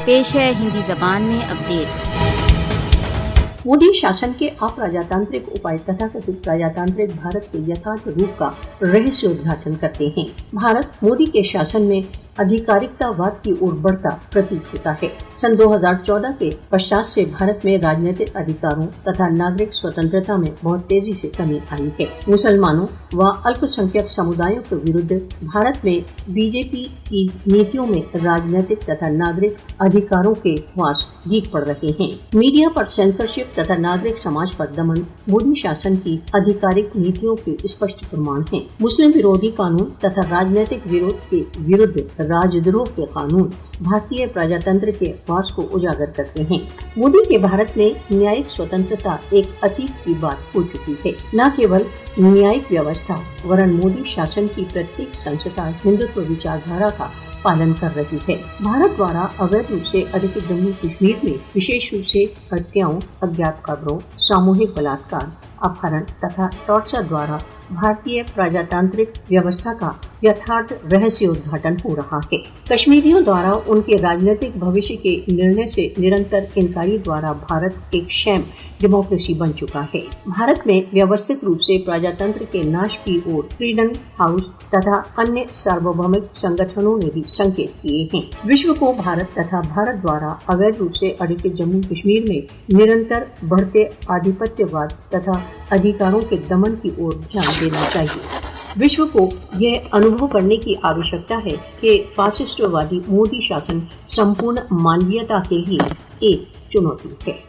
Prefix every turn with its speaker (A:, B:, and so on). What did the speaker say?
A: पेश है हिंदी जबान में अपडेट।
B: मोदी शासन के अप्रजातांत्रिक उपाय तथाकथित प्रजातांत्रिक भारत के यथार्थ रूप का रहस्योद्घाटन करते हैं। भारत मोदी के शासन में आधिकारिकतावाद की ओर बढ़ता प्रतीत होता है। सन 2014 के पश्चात से भारत में राजनीतिक अधिकारों तथा नागरिक स्वतंत्रता में बहुत तेजी से कमी आई है। मुसलमानों व अल्पसंख्यक समुदायों के विरुद्ध भारत में बीजेपी की नीतियों में राजनीतिक तथा नागरिक अधिकारों के वास दीख पड़ रहे हैं। मीडिया पर सेंसरशिप तथा नागरिक समाज पर दमन मोदी शासन की आधिकारिक नीतियों के स्पष्ट प्रमाण हैं। मुस्लिम विरोधी कानून तथा राजनीतिक विरोध के विरुद्ध राजद्रोह के कानून भारतीय प्रजातंत्र के वास को उजागर करते हैं। मोदी के भारत में न्यायिक स्वतंत्रता एक अतीत की बात हो चुकी है। न केवल न्यायिक व्यवस्था वरन मोदी शासन की प्रत्येक संस्था हिंदुत्व विचारधारा का पालन कर रही है। भारत द्वारा अवैध रूप से अधिकृत जम्मू कश्मीर में विशेष रूप से हत्याओं, अज्ञात कब्रों, सामूहिक बलात्कार, अपहरण तथा टॉर्चर द्वारा भारतीय प्रजातांत्रिक व्यवस्था का यथार्थ रहस्योद्घाटन हो रहा है। कश्मीरियों द्वारा उनके राजनीतिक भविष्य के निर्णय से निरंतर इनकारी द्वारा भारत एक शैम डेमोक्रेसी बन चुका है। भारत में व्यवस्थित रूप से प्रजातंत्र के नाश की ओर फ्रीडम हाउस तथा अन्य सार्वभौमिक संगठनों ने भी संकेत किए हैं। विश्व को भारत तथा भारत द्वारा अवैध रूप से अधिकृत जम्मू कश्मीर में निरंतर बढ़ते आधिपत्यवाद तथा अधिकारों के दमन की ओर ध्यान देना चाहिए। विश्व को यह अनुभव करने की आवश्यकता है कि फासिस्टवादी मोदी शासन संपूर्ण मानवीयता के लिए एक चुनौती है।